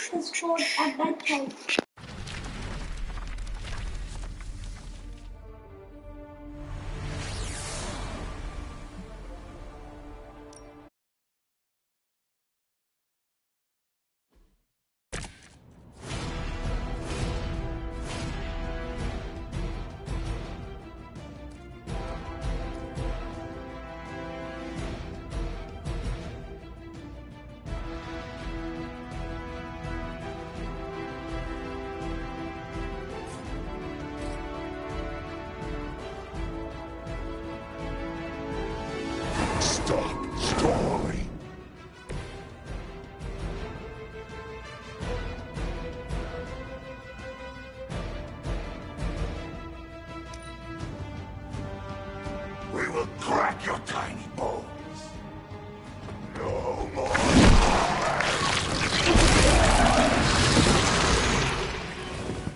his sword at that time. Stop stalling. We will crack your tiny bones. No more.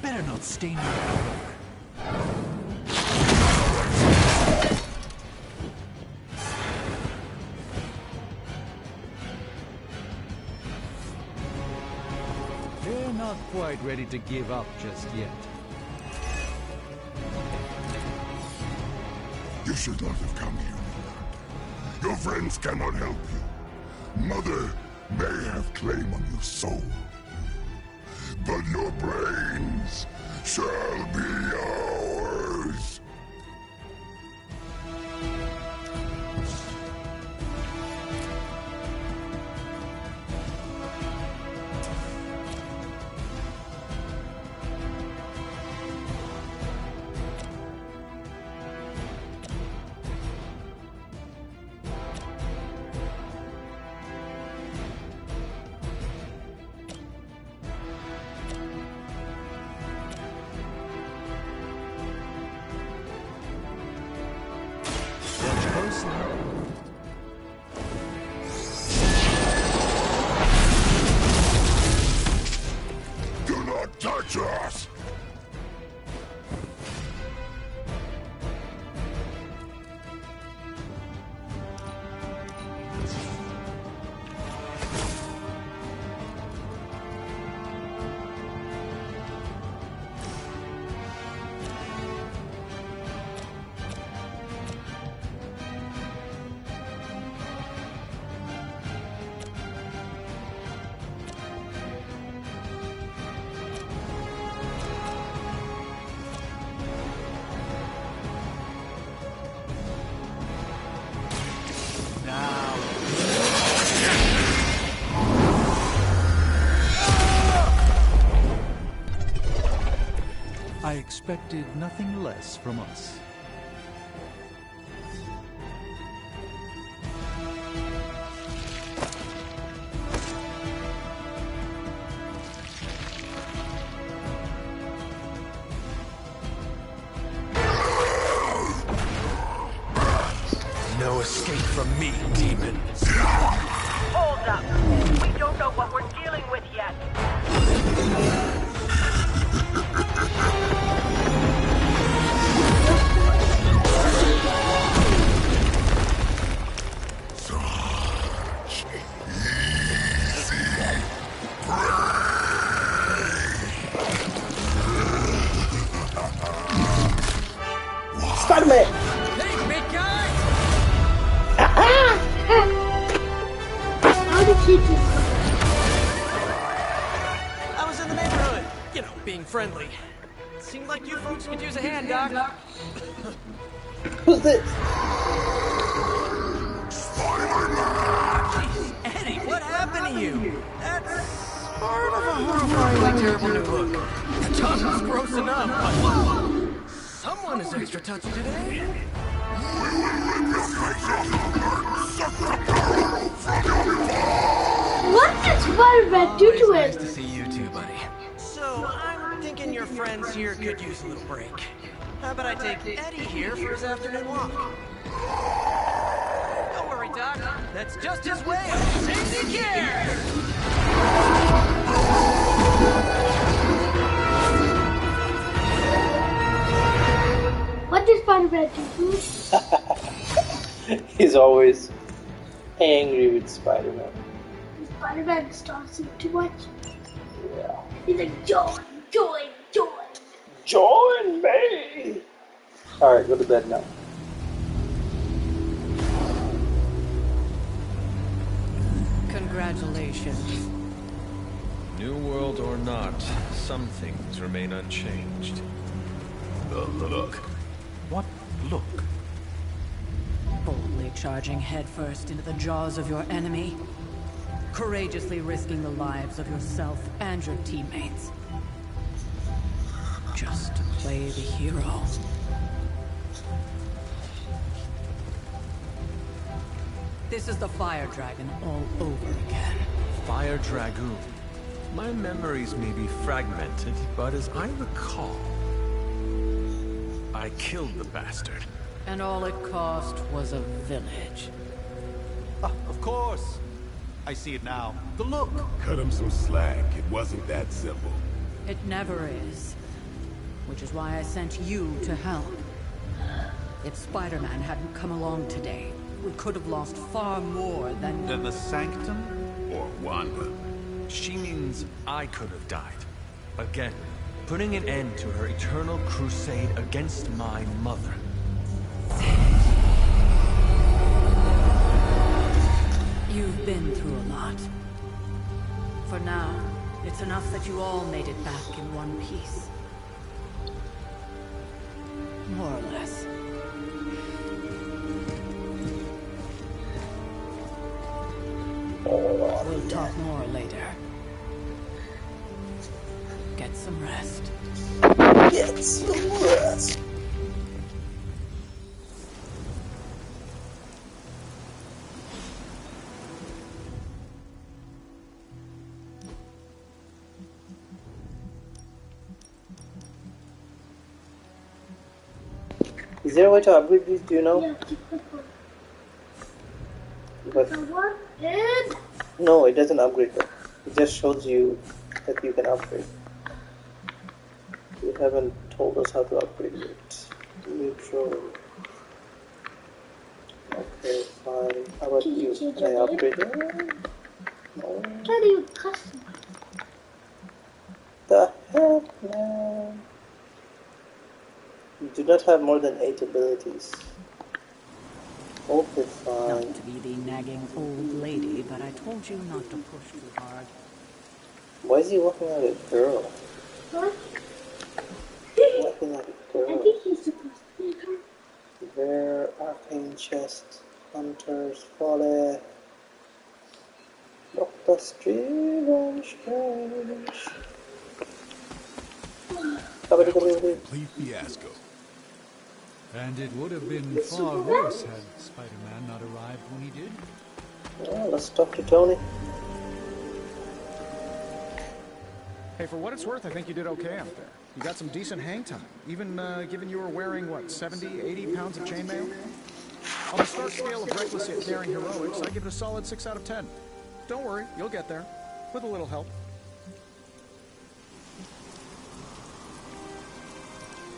Better not stain your armor. They're not quite ready to give up just yet. You should not have come here, Mila. Your friends cannot help you. Mother may have claim on your soul, but your brains shall be ours. Do not touch us! I expected nothing less from us. No escape from me, demon. Hold up. We don't know what we're dealing with yet. Such easy prey. Spider-Man! Hey, big guy! How did he do that? I was in the neighborhood. You know, being friendly. Seemed like you folks could use a hand, Doc. Who's this? Jeez, Eddie, what happened to you? That's part of a horrifyingly terrible new look. The tongue was gross enough, but someone is extra touchy today. What did Spider-Man do to Nice him? to see you too, buddy. So, I'm thinking your friends here could use a little break. How about I take Eddie here for his afternoon walk? Don't worry, Doc. That's just his way of taking care! What did Spider-Man do? He's always angry with Spider-Man. Spider-Man starts him too much. Yeah. He's like, join, join, join. Join me! Alright, go to bed now. Congratulations. New world or not, some things remain unchanged. The look. What look? Boldly charging headfirst into the jaws of your enemy. Courageously risking the lives of yourself and your teammates. Just to play the hero. This is the Fire Dragon all over again. Fire Dragoon. My memories may be fragmented, but as I recall, I killed the bastard. And all it cost was a village. Of course. I see it now. The look. Cut him some slack. It wasn't that simple. It never is. Which is why I sent you to help. If Spider-Man hadn't come along today, we could have lost far more than... Then the Sanctum? Or Wanda. She means I could have died. Again, putting an end to her eternal crusade against my mother. You've been through a lot. For now, it's enough that you all made it back in one piece. More or less. We'll talk more later. Get some rest. Get some rest. Is there a way to upgrade these, do you know? Yeah, keep quick one. But The one is... no, it doesn't upgrade them. It just shows you that you can upgrade. You haven't told us how to upgrade it. Neutral. Okay, fine. How about Can you you? change Can I your upgrade it? No. Can you customize? The heck, man? You do not have more than 8 abilities. Okay, fine. Not to be the nagging old lady, but I told you not to push too hard. Why is he walking like a girl? What? Walking like a I girl. think he's supposed to be her. Rare, arcane chest, hunters, folly. Doctor Strange. Complete fiasco. And it would have been far worse had Spider-Man not arrived when he did. Well, let's talk to Tony. Hey, for what it's worth, I think you did okay out there. You got some decent hang time. Even given you were wearing, what, 70, 80 pounds of chainmail? On the Stark scale of reckless yet daring heroics, I give it a solid 6 out of 10. Don't worry, you'll get there. With a little help.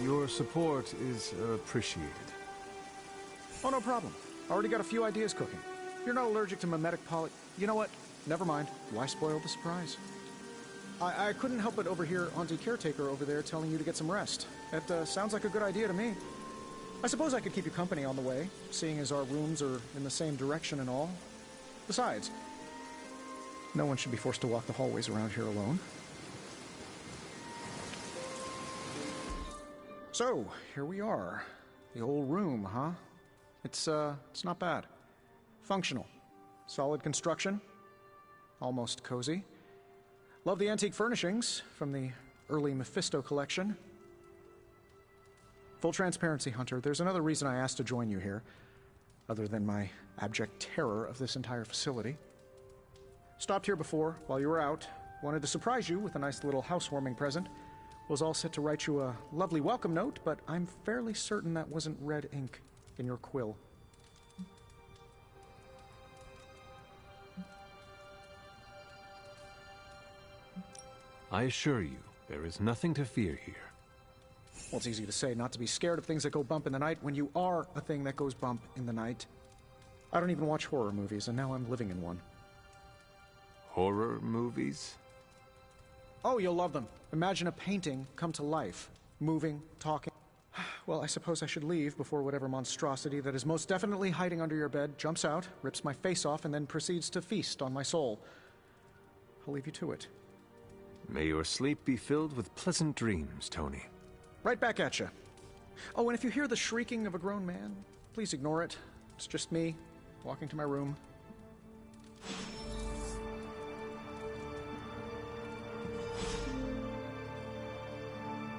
Your support is appreciated. Oh, no problem. Already got a few ideas cooking. You're not allergic to mimetic poly... You know what? Never mind. Why spoil the surprise? I couldn't help but overhear Auntie Caretaker over there telling you to get some rest. That sounds like a good idea to me. I suppose I could keep you company on the way, seeing as our rooms are in the same direction and all. Besides, no one should be forced to walk the hallways around here alone. So, here we are. The old room, huh? It's not bad. Functional. Solid construction. Almost cozy. Love the antique furnishings from the early Mephisto collection. Full transparency, Hunter, there's another reason I asked to join you here, other than my abject terror of this entire facility. Stopped here before, while you were out. Wanted to surprise you with a nice little housewarming present. Was all set to write you a lovely welcome note, but I'm fairly certain that wasn't red ink in your quill. I assure you, there is nothing to fear here. Well, it's easy to say not to be scared of things that go bump in the night when you are a thing that goes bump in the night. I don't even watch horror movies, and now I'm living in one. Horror movies? Oh, you'll love them. Imagine a painting come to life. Moving, talking. Well, I suppose I should leave before whatever monstrosity that is most definitely hiding under your bed jumps out, rips my face off, and then proceeds to feast on my soul. I'll leave you to it. May your sleep be filled with pleasant dreams, Tony. Right back at you. Oh, and if you hear the shrieking of a grown man, please ignore it. It's just me, walking to my room.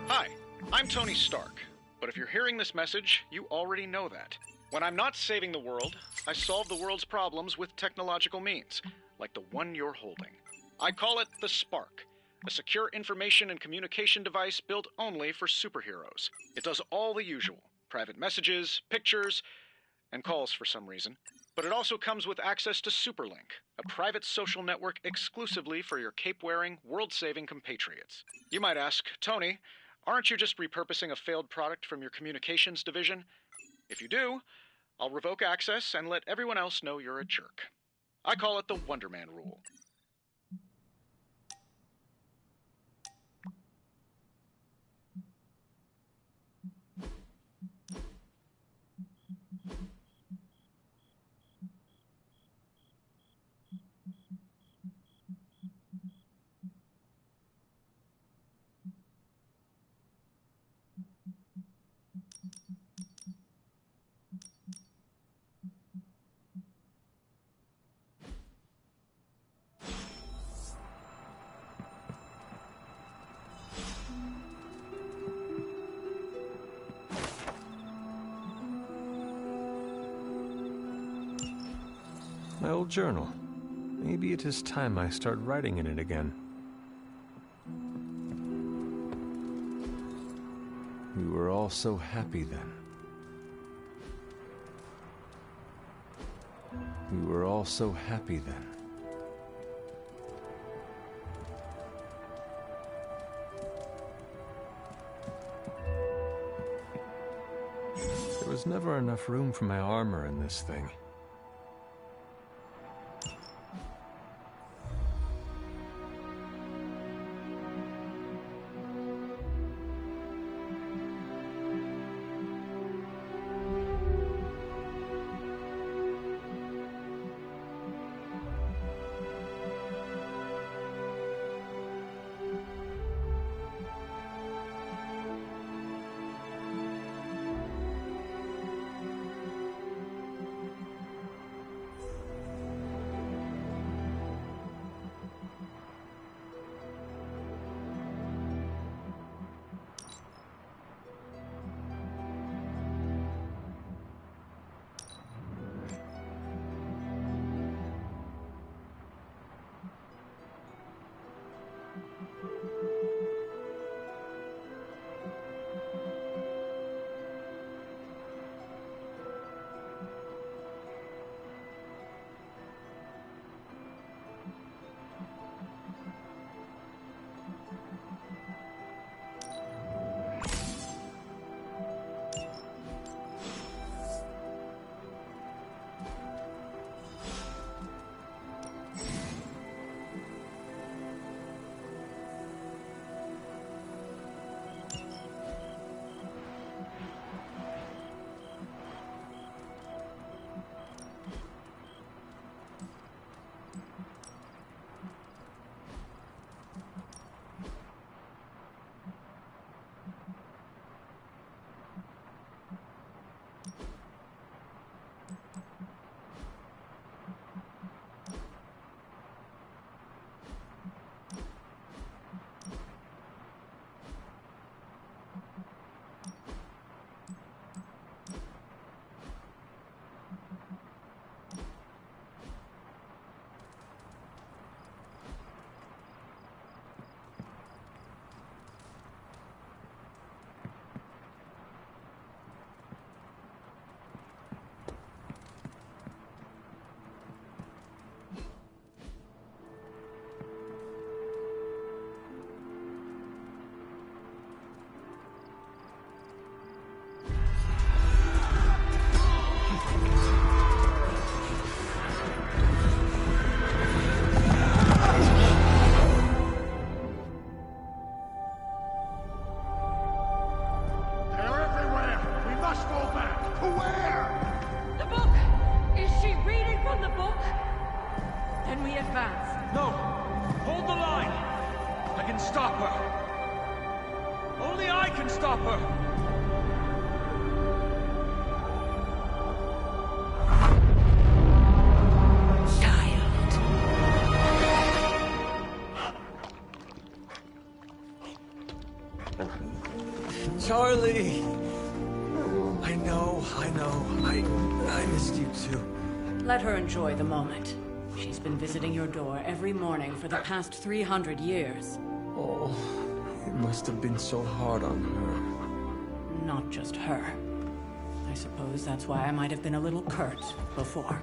Hi, I'm Tony Stark. But if you're hearing this message, you already know that. When I'm not saving the world, I solve the world's problems with technological means, like the one you're holding. I call it the Spark, a secure information and communication device built only for superheroes. It does all the usual, private messages, pictures, and calls for some reason. But it also comes with access to Superlink, a private social network exclusively for your cape-wearing, world-saving compatriots. You might ask, Tony, aren't you just repurposing a failed product from your communications division? If you do, I'll revoke access and let everyone else know you're a jerk. I call it the Wonder Man rule. My old journal. Maybe it is time I start writing in it again. We were all so happy then. We were all so happy then. There was never enough room for my armor in this thing. the advance. No! Hold the line! I can stop her! Only I can stop her! Charlie! I know. I missed you too. Let her enjoy the moment. She's been visiting your door every morning for the past 300 years. Oh, it must have been so hard on her. Not just her. I suppose that's why I might have been a little curt before.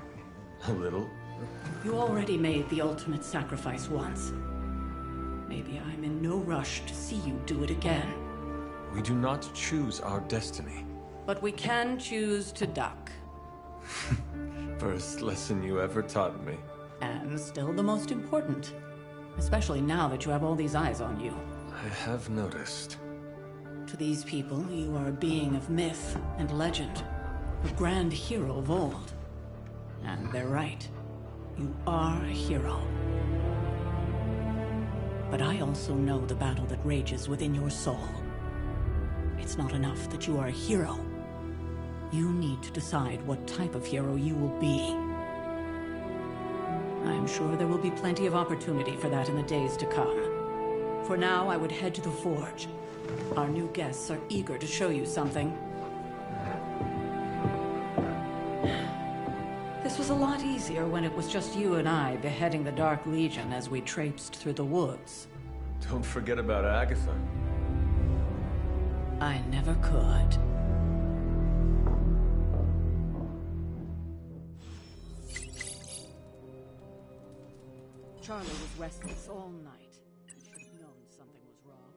A little? You already made the ultimate sacrifice once. Maybe I'm in no rush to see you do it again. We do not choose our destiny. But we can choose to duck. First lesson you ever taught me. And still the most important. Especially now that you have all these eyes on you. I have noticed. To these people, you are a being of myth and legend. A grand hero of old. And they're right. You are a hero. But I also know the battle that rages within your soul. It's not enough that you are a hero. You need to decide what type of hero you will be. I'm sure there will be plenty of opportunity for that in the days to come. For now, I would head to the Forge. Our new guests are eager to show you something. This was a lot easier when it was just you and I beheading the Dark Legion as we traipsed through the woods. Don't forget about Agatha. I never could. Charlie was restless all night. I should have known something was wrong.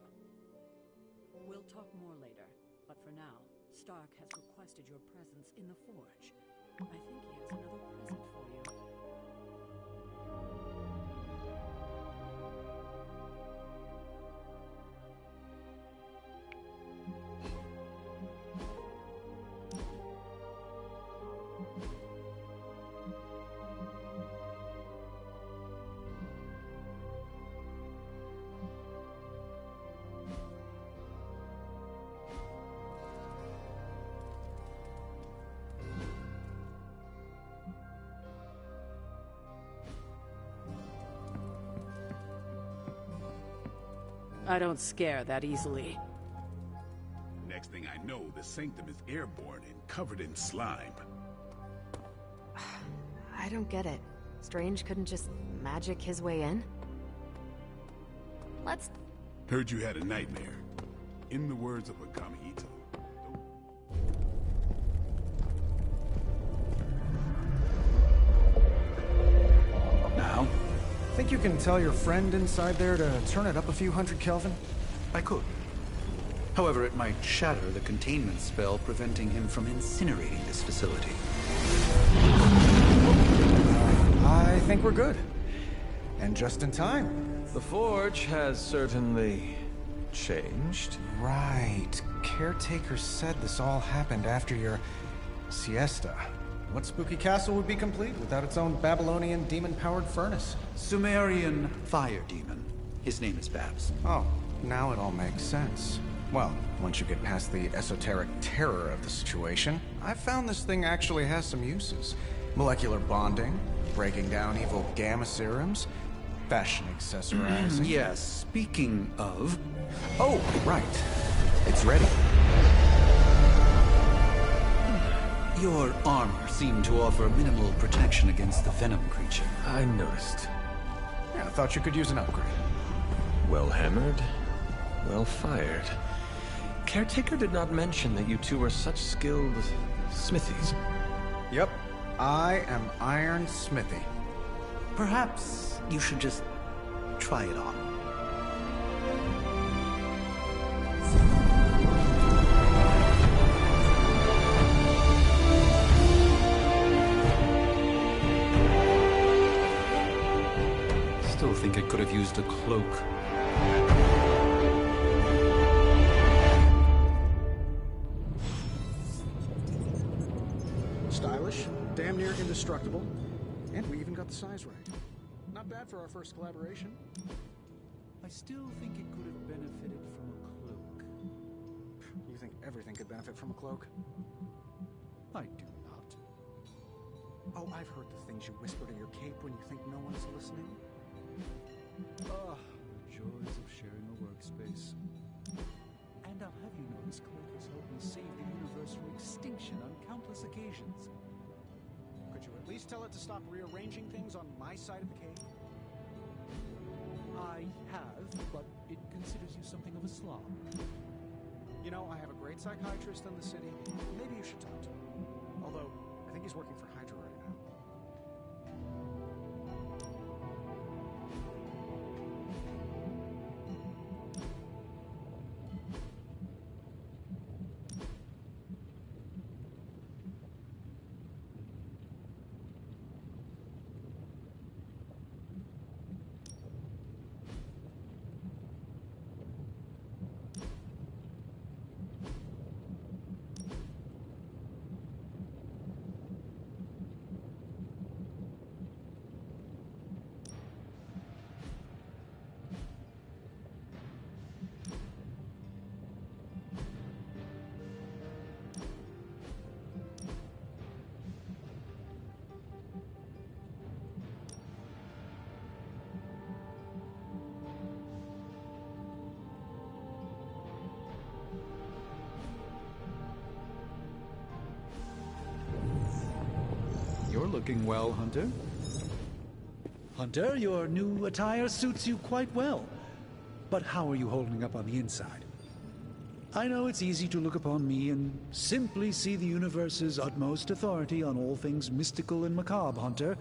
We'll talk more later, but for now, Stark has requested your presence in the Forge. I think he has another present for you. I don't scare that easily. Next thing I know, the Sanctum is airborne and covered in slime. I don't get it. Strange couldn't just magic his way in? Let's... Heard you had a nightmare. In the words of Akami Ito. Now? Think you can tell your friend inside there to turn it up a few hundred Kelvin? I could. However, it might shatter the containment spell preventing him from incinerating this facility. I think we're good. And just in time. The Forge has certainly changed. Right. Caretaker said this all happened after your siesta. What spooky castle would be complete without its own Babylonian demon-powered furnace? Sumerian fire demon. His name is Babs. Oh, now it all makes sense. Well, once you get past the esoteric terror of the situation, I've found this thing actually has some uses. Molecular bonding, breaking down evil gamma serums, fashion accessorizing. Yes, speaking of... Oh, right. It's ready. Your armor seemed to offer minimal protection against the venom creature. I noticed. Yeah, I thought you could use an upgrade. Well hammered, well fired. Caretaker did not mention that you two are such skilled smithies. Yep, I am Iron Smithy. Perhaps you should just try it on. Still think it could have used a cloak. Stylish, damn near indestructible, and we even got the size right. Not bad for our first collaboration. I still think it could have benefited from a cloak. You think everything could benefit from a cloak? I do not. Oh, I've heard the things you whisper to your cape when you think no one is listening. Ah, the joys of sharing a workspace. And I'll have you know this cloak has helped me save the universe from extinction on countless occasions. Could you at least tell it to stop rearranging things on my side of the cave? I have, but it considers you something of a slob. You know, I have a great psychiatrist in the city. Maybe you should talk to him. Although, I think he's working for Hydra right now. You're looking well, Hunter. Hunter, your new attire suits you quite well. But how are you holding up on the inside? I know it's easy to look upon me and simply see the universe's utmost authority on all things mystical and macabre, Hunter.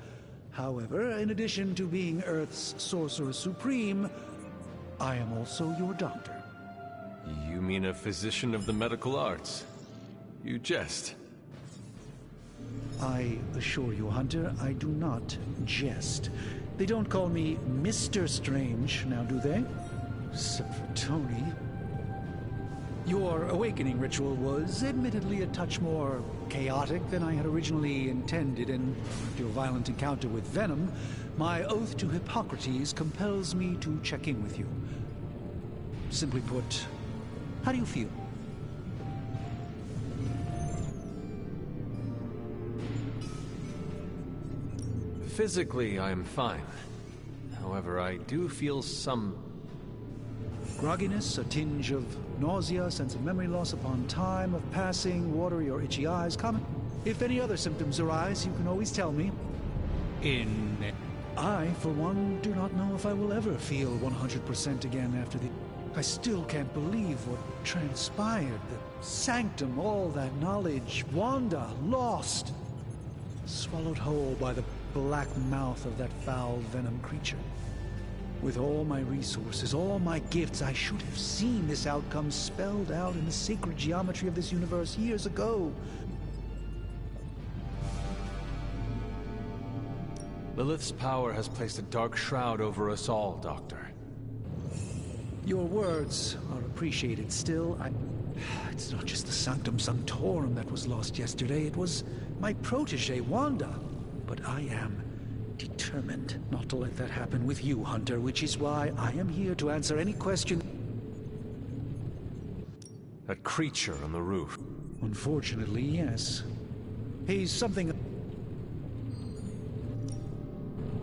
However, in addition to being Earth's Sorcerer Supreme, I am also your doctor. You mean a physician of the medical arts? You jest. I assure you, Hunter, I do not jest. They don't call me Mr. Strange, now do they? Except for Tony. Your awakening ritual was admittedly a touch more chaotic than I had originally intended, and after your violent encounter with Venom, my oath to Hippocrates compels me to check in with you. Simply put, how do you feel? Physically, I am fine. However, I do feel some... grogginess, a tinge of nausea, sense of memory loss upon time of passing, watery or itchy eyes, common. If any other symptoms arise, you can always tell me. I, for one, do not know if I will ever feel 100% again after the... I still can't believe what transpired. The sanctum, all that knowledge, Wanda, lost. Swallowed whole by the black mouth of that foul Venom creature. With all my resources, all my gifts, I should have seen this outcome spelled out in the sacred geometry of this universe years ago. Lilith's power has placed a dark shroud over us all, Doctor. Your words are appreciated. Still, it's not just the Sanctum Sanctorum that was lost yesterday. It was my protege, Wanda. But I am determined not to let that happen with you, Hunter, which is why I am here to answer any question. That creature on the roof. Unfortunately, yes. He's something...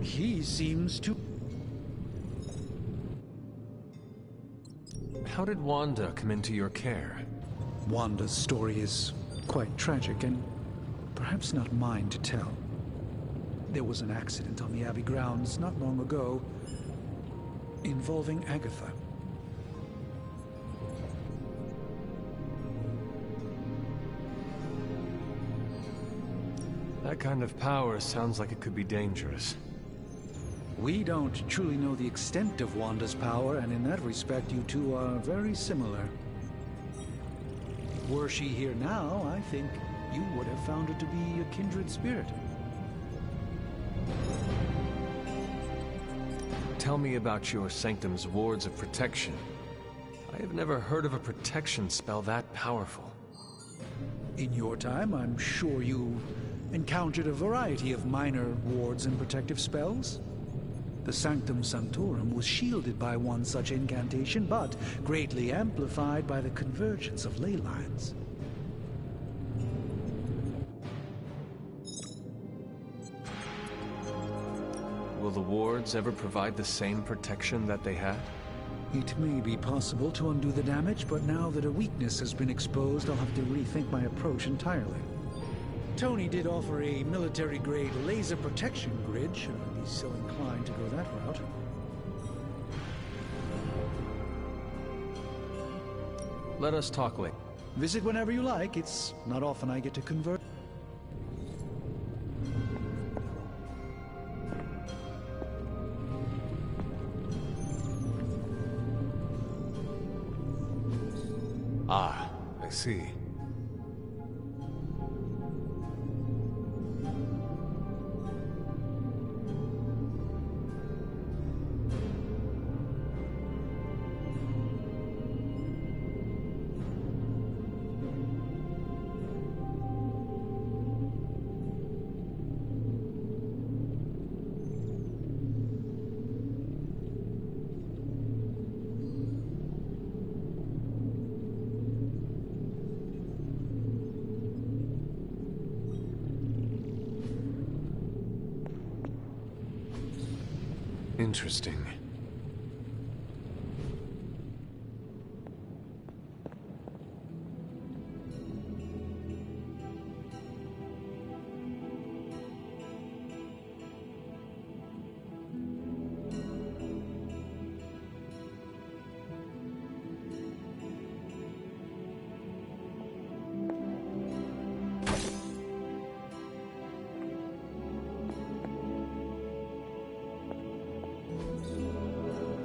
He seems to... How did Wanda come into your care? Wanda's story is quite tragic and perhaps not mine to tell. There was an accident on the Abbey grounds not long ago involving Agatha. That kind of power sounds like it could be dangerous. We don't truly know the extent of Wanda's power, and in that respect, you two are very similar. Were she here now, I think you would have found her to be a kindred spirit. Tell me about your Sanctum's wards of protection. I have never heard of a protection spell that powerful. In your time, I'm sure you encountered a variety of minor wards and protective spells. The Sanctum Sanctorum was shielded by one such incantation, but greatly amplified by the convergence of ley lines. Will the wards ever provide the same protection that they had? It may be possible to undo the damage, but now that a weakness has been exposed, I'll have to rethink my approach entirely. Tony did offer a military-grade laser protection grid, should I be so inclined to go that route. Let us talk later. Visit whenever you like. It's not often I get to convert. Ah, I see. Interesting.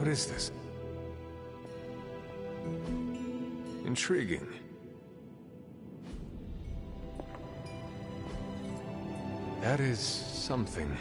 What is this? Intriguing. That is something.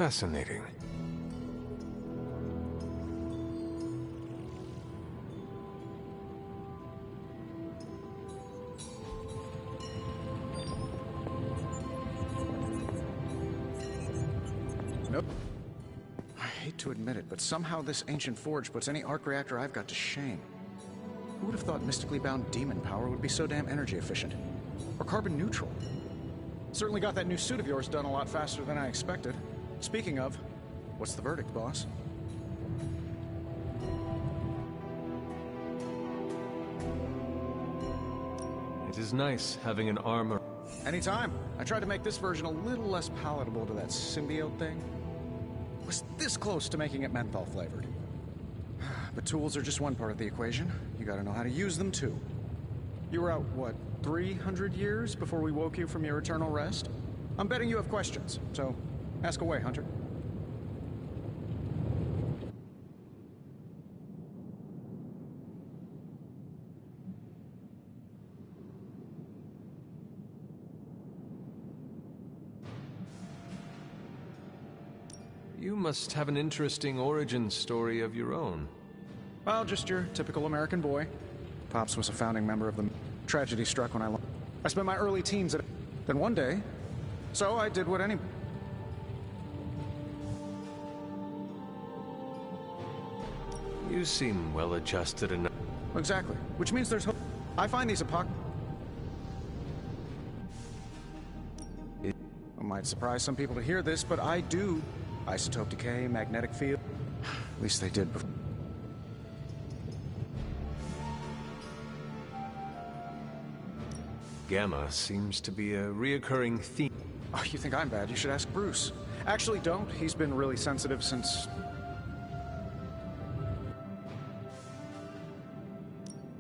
Fascinating. Nope. I hate to admit it, but somehow this ancient forge puts any arc reactor I've got to shame. Who would have thought mystically bound demon power would be so damn energy efficient? Or carbon neutral? Certainly got that new suit of yours done a lot faster than I expected. Speaking of, what's the verdict, boss? It is nice having an armor. Anytime. I tried to make this version a little less palatable to that symbiote thing. Was this close to making it menthol flavored. But tools are just one part of the equation. You gotta know how to use them too. You were out, what, 300 years before we woke you from your eternal rest? I'm betting you have questions, so ask away, Hunter. You must have an interesting origin story of your own. Well, just your typical American boy. Pops was a founding member of the tragedy struck when I spent my early teens at... Then one day, so I did what any... You seem well adjusted enough. Exactly. Which means there's hope. I find these It might surprise some people to hear this, but I do. Isotope decay, magnetic field. At least they did before. Gamma seems to be a reoccurring theme. Oh, you think I'm bad? You should ask Bruce. Actually, don't. He's been really sensitive since...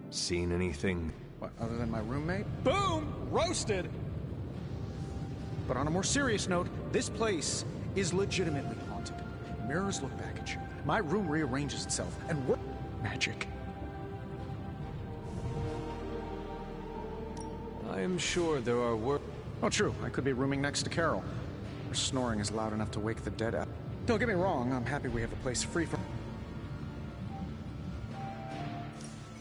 Seen anything? What, other than my roommate? Boom! Roasted! But on a more serious note, this place is legitimately haunted. Mirrors look back at you. My room rearranges itself, and we're... magic. I am sure there are Oh, true. I could be rooming next to Carol. Her snoring is loud enough to wake the dead out. Don't get me wrong, I'm happy we have the place free from...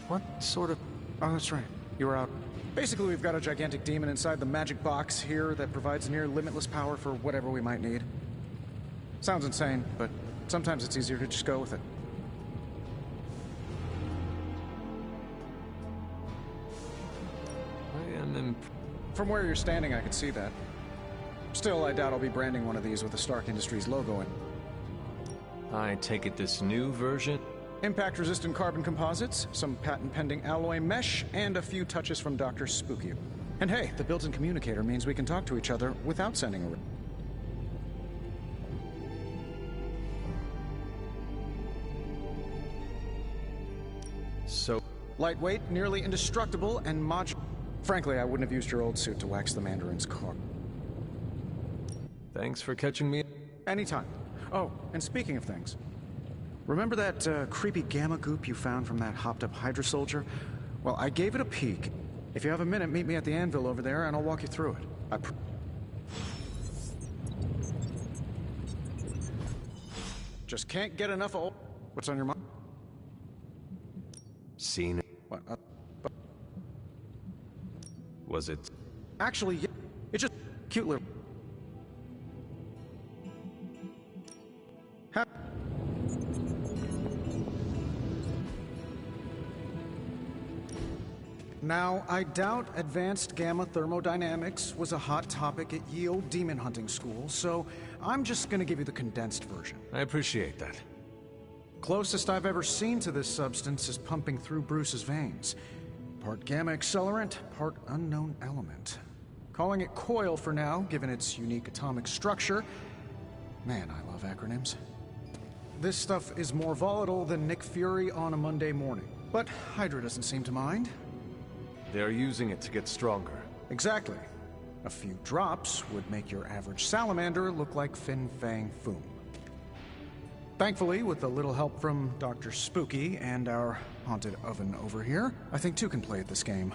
What sort of... Oh, that's right. You were out. Basically, we've got a gigantic demon inside the magic box here that provides near limitless power for whatever we might need. Sounds insane, but sometimes it's easier to just go with it. I am From where you're standing, I could see that. Still, I doubt I'll be branding one of these with the Stark Industries logo in. I take it this new version? Impact-resistant carbon composites, some patent-pending alloy mesh, and a few touches from Dr. Spooky. And hey, the built-in communicator means we can talk to each other without sending a... So... Lightweight, nearly indestructible, and modular. Frankly, I wouldn't have used your old suit to wax the Mandarin's car. Thanks for catching me. Anytime. Oh, and speaking of things, remember that creepy gamma goop you found from that hopped-up Hydra soldier? Well, I gave it a peek. If you have a minute, meet me at the anvil over there, and I'll walk you through it. Just can't get enough of... What's on your mind? Seen it? What? Was it? Actually, yeah. It's just cute little... Now, I doubt advanced gamma thermodynamics was a hot topic at Yield Demon Hunting School, so I'm just gonna give you the condensed version. I appreciate that. Closest I've ever seen to this substance is pumping through Bruce's veins. Part gamma accelerant, part unknown element. Calling it coil for now, given its unique atomic structure. Man, I love acronyms. This stuff is more volatile than Nick Fury on a Monday morning. But Hydra doesn't seem to mind. They're using it to get stronger. Exactly. A few drops would make your average salamander look like Fin Fang Foom. Thankfully, with a little help from Dr. Spooky and our haunted oven over here, I think two can play at this game.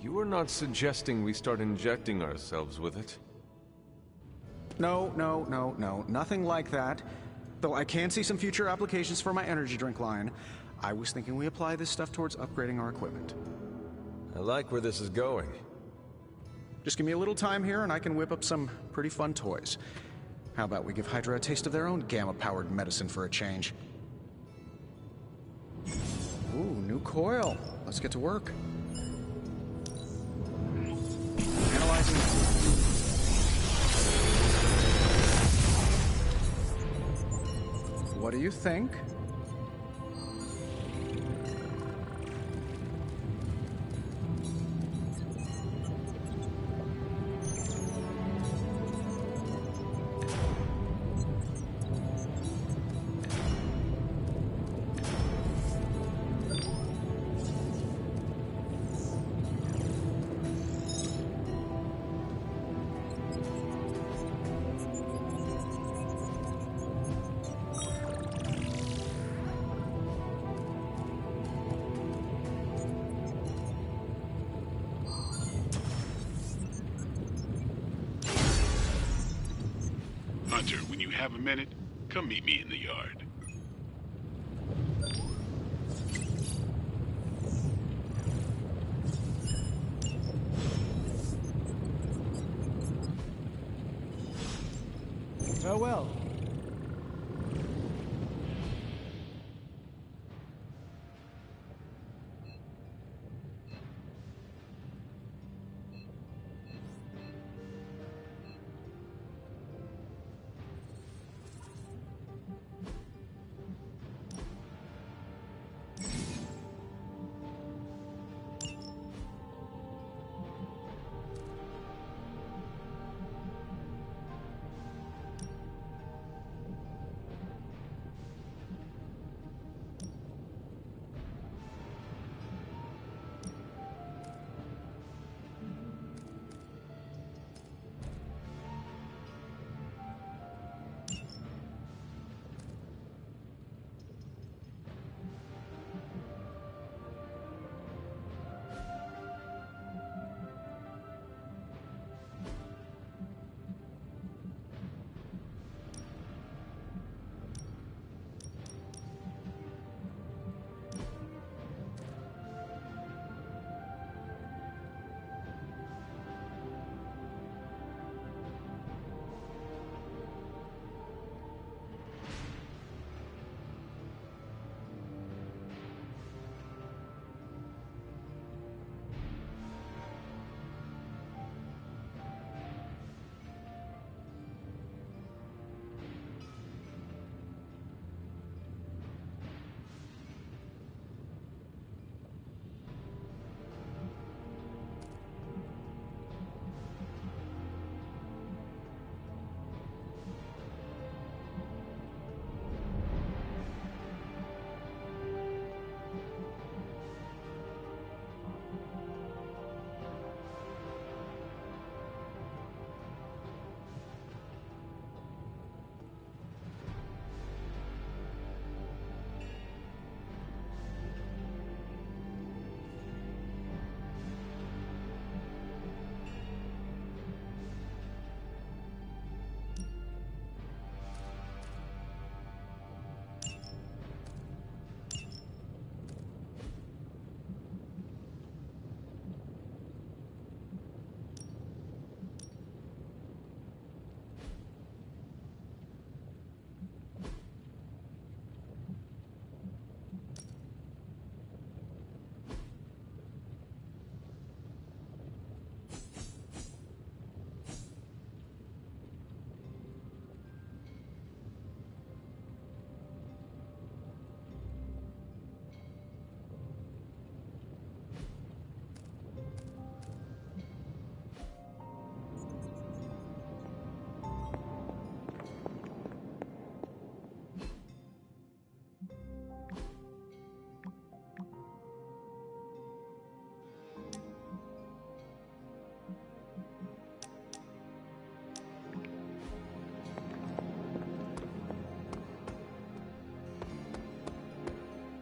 You are not suggesting we start injecting ourselves with it? No, nothing like that. Though I can see some future applications for my energy drink line. I was thinking we apply this stuff towards upgrading our equipment. I like where this is going. Just give me a little time here and I can whip up some pretty fun toys. How about we give Hydra a taste of their own gamma-powered medicine for a change? Ooh, new coil. Let's get to work. Analyzing. What do you think? Hunter, when you have a minute, come meet me in the yard. Farewell.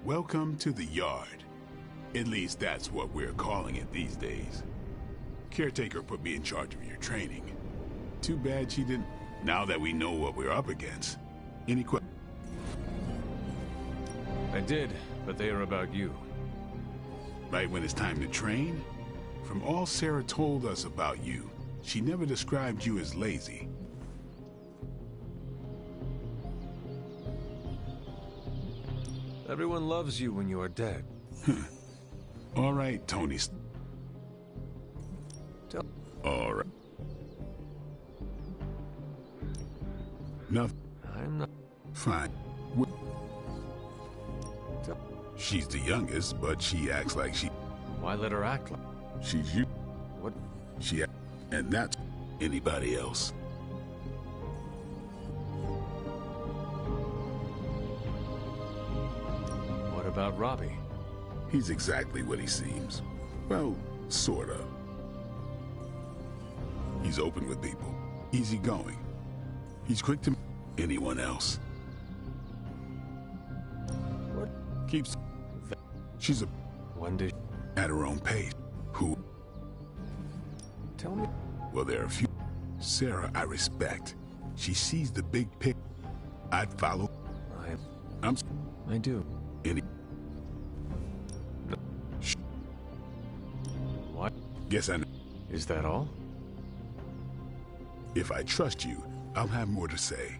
Welcome to the yard. At least that's what we're calling it these days. Caretaker put me in charge of your training. Too bad she didn't. Now that we know what we're up against, any questions? I did, but they are about you. Right when it's time to train? From all Sarah told us about you, she never described you as lazy. Everyone loves you when you are dead. All right, Tony. All right. Nothing. I'm not... Fine. She's the youngest, but she acts like she... Why let her act like... She's you. What? She... And that's anybody else. What about Robbie? He's exactly what he seems. Well, sort of. He's open with people. Easygoing. He's quick to... anyone else. What? Keeps... She's a... When did... At her own pace. Who... Tell me... Well, there are a few... Sarah, I respect. She sees the big pic. I'd follow. I do. Any... What? Guess I know. Is that all? If I trust you, I'll have more to say.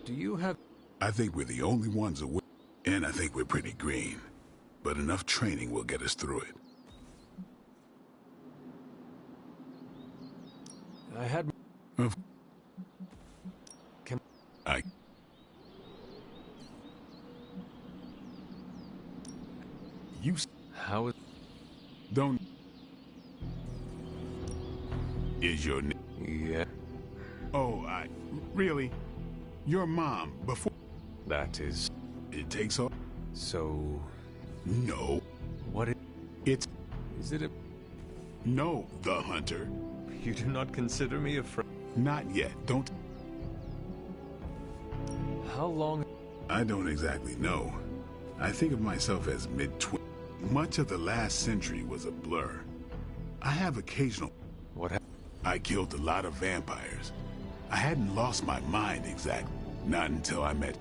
Do you have... I think we're the only ones away. And I think we're pretty green. But enough training will get us through it. I had... Can... I... You... How is... Don't... Is your name... Yeah. Oh, really? Your mom, before... That is... It takes off... So... No. What It's... Is it a... No, the hunter. You do not consider me a friend? Not yet, don't... How long... I don't exactly know. I think of myself as mid-20s. Much of the last century was a blur. I have occasional... What happened? I killed a lot of vampires. I hadn't lost my mind exactly. Not until I met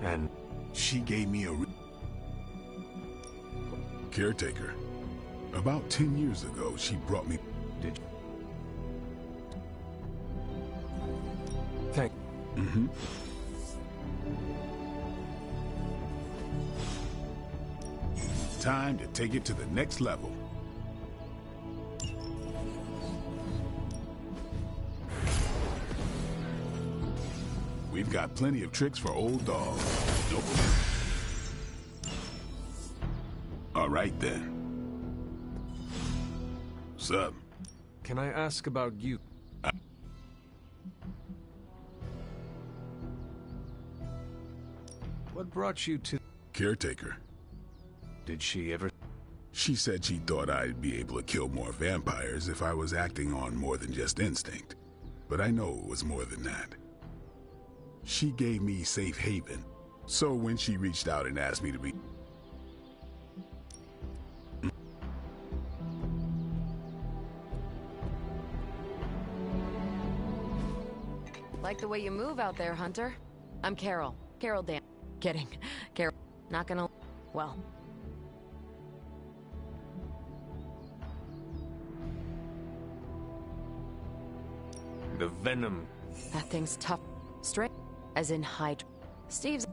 And... She gave me a... Caretaker. About 10 years ago, she brought me... Did you? Thank... Mm-hmm. Time to take it to the next level. We've got plenty of tricks for old dogs. Nope. All right, then. Sup? Can I ask about you? What brought you to... Caretaker. Did she ever... She said she thought I'd be able to kill more vampires if I was acting on more than just instinct. But I know it was more than that. She gave me safe haven. So when she reached out and asked me to be... Like the way you move out there, Hunter. I'm Carol. Carol Dan. Kidding. Carol. Not gonna... Well... The venom. That thing's tough. Straight. As in height. Steve's...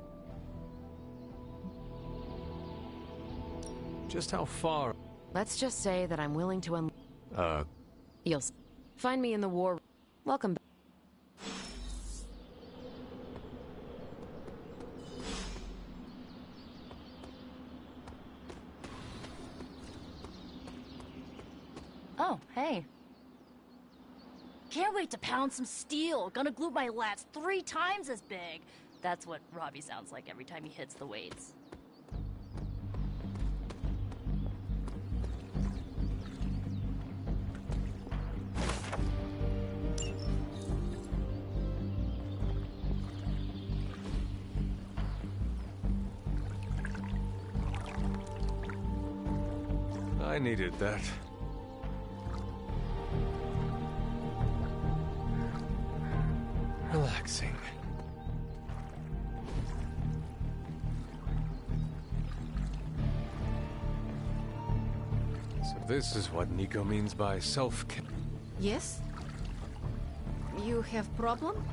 Just how far... Let's just say that I'm willing to You'll... Find me in the war... Welcome back. Oh, hey. Can't wait to pound some steel. Gonna glue my lats 3 times as big. That's what Robbie sounds like every time he hits the weights. I needed that. Relaxing. So this is what Nico means by self-care. Yes? You have problem?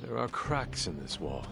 There are cracks in this wall.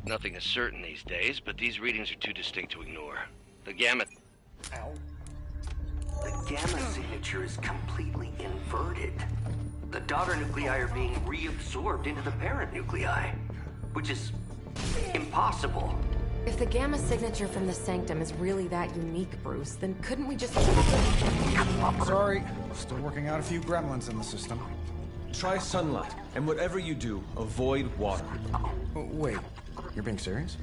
Nothing is certain these days, but these readings are too distinct to ignore. The gamma... Ow. The gamma signature is completely inverted. The daughter nuclei are being reabsorbed into the parent nuclei, which is impossible. If the gamma signature from the Sanctum is really that unique, Bruce, then couldn't we just... Sorry, still working out a few gremlins in the system. Try sunlight, and whatever you do, avoid water. Wait, you're being serious?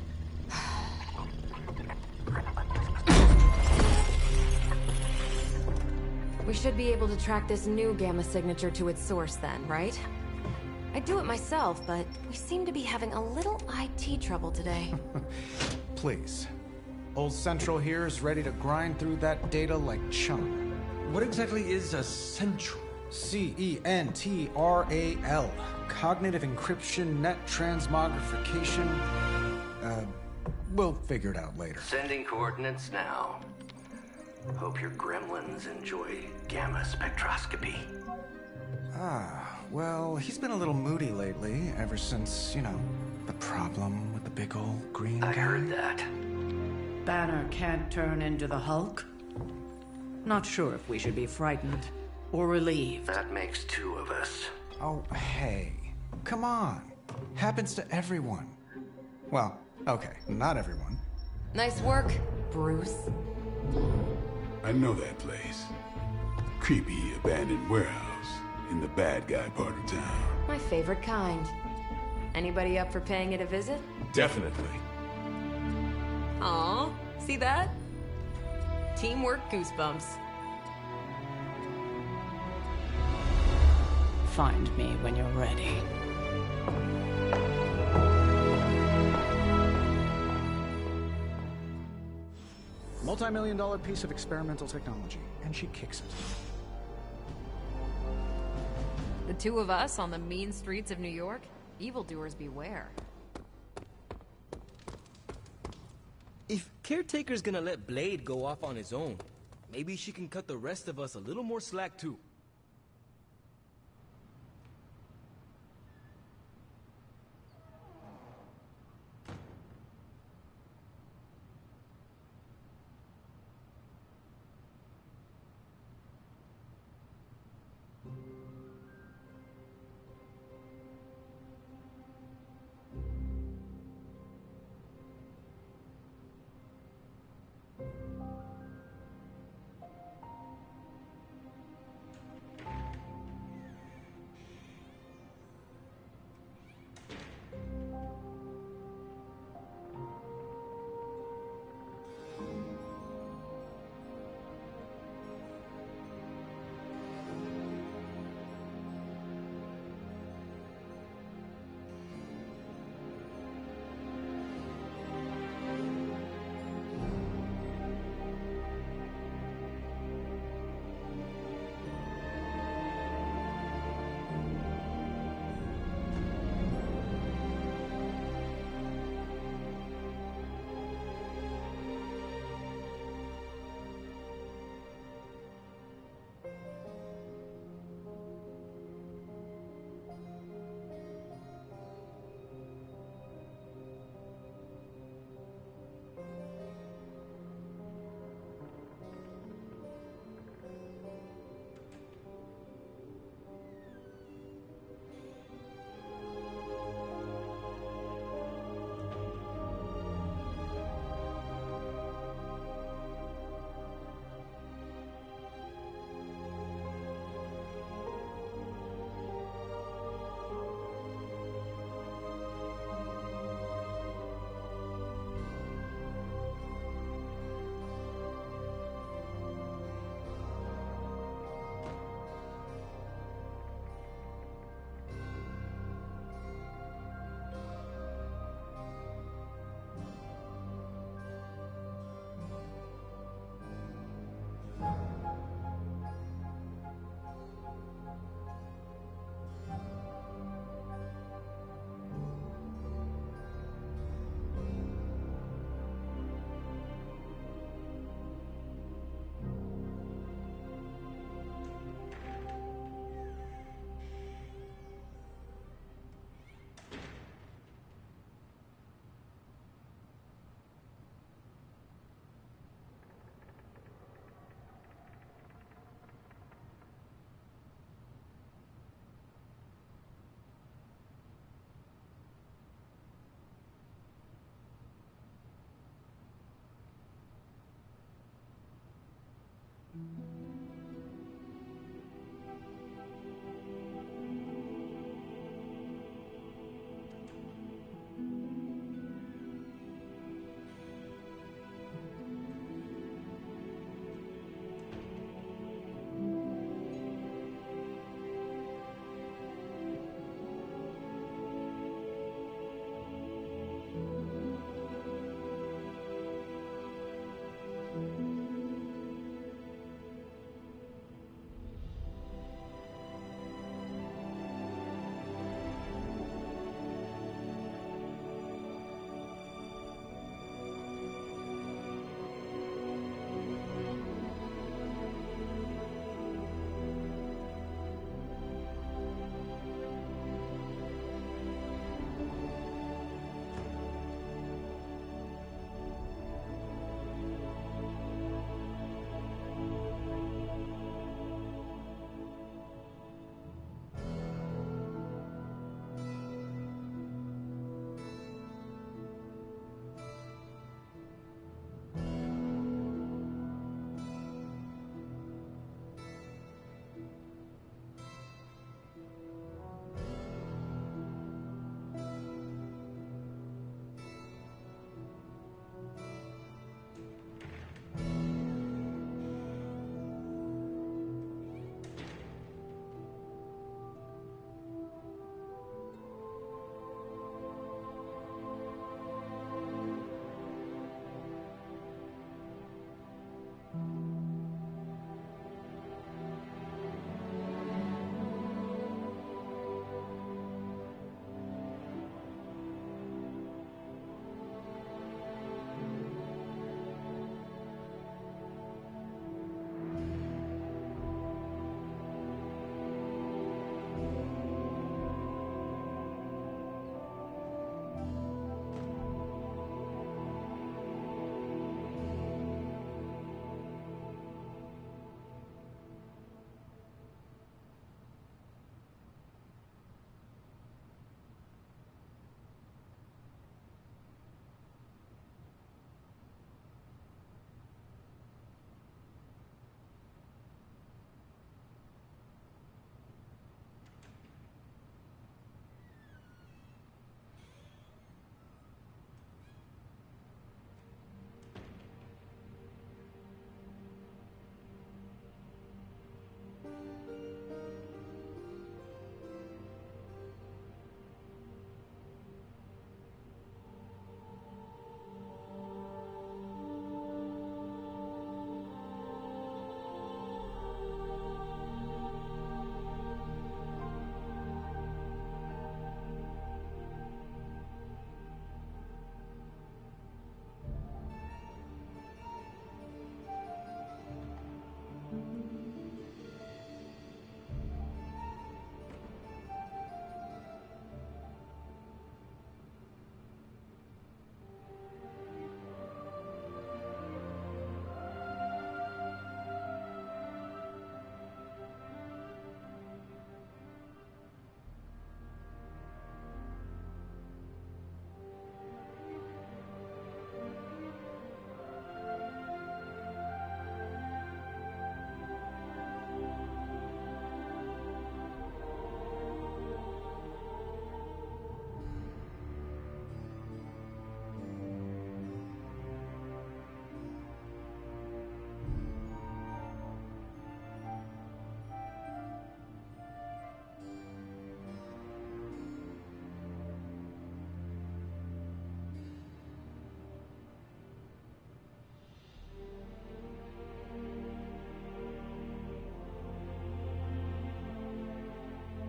We should be able to track this new gamma signature to its source then, right? I'd do it myself, but we seem to be having a little IT trouble today. Please. Old Central here is ready to grind through that data like chum. What exactly is a Central? CENTRAL. Cognitive Encryption Net Transmogrification. We'll figure it out later. Sending coordinates now. Hope your gremlins enjoy gamma spectroscopy. Well, he's been a little moody lately, ever since, you know, the problem with the big old green guy. I heard that. Banner can't turn into the Hulk? Not sure if we should be frightened or relieved. That makes two of us. Oh, hey. Come on. Happens to everyone. Well, okay, not everyone. Nice work, Bruce. I know that place. Creepy abandoned warehouse in the bad guy part of town. My favorite kind. Anybody up for paying it a visit? Definitely. Aw, see that? Teamwork goosebumps. Find me when you're ready. Multi-million-dollar piece of experimental technology, and she kicks it. The two of us on the mean streets of New York? Evildoers beware. If Caretaker's gonna let Blade go off on his own, maybe she can cut the rest of us a little more slack too.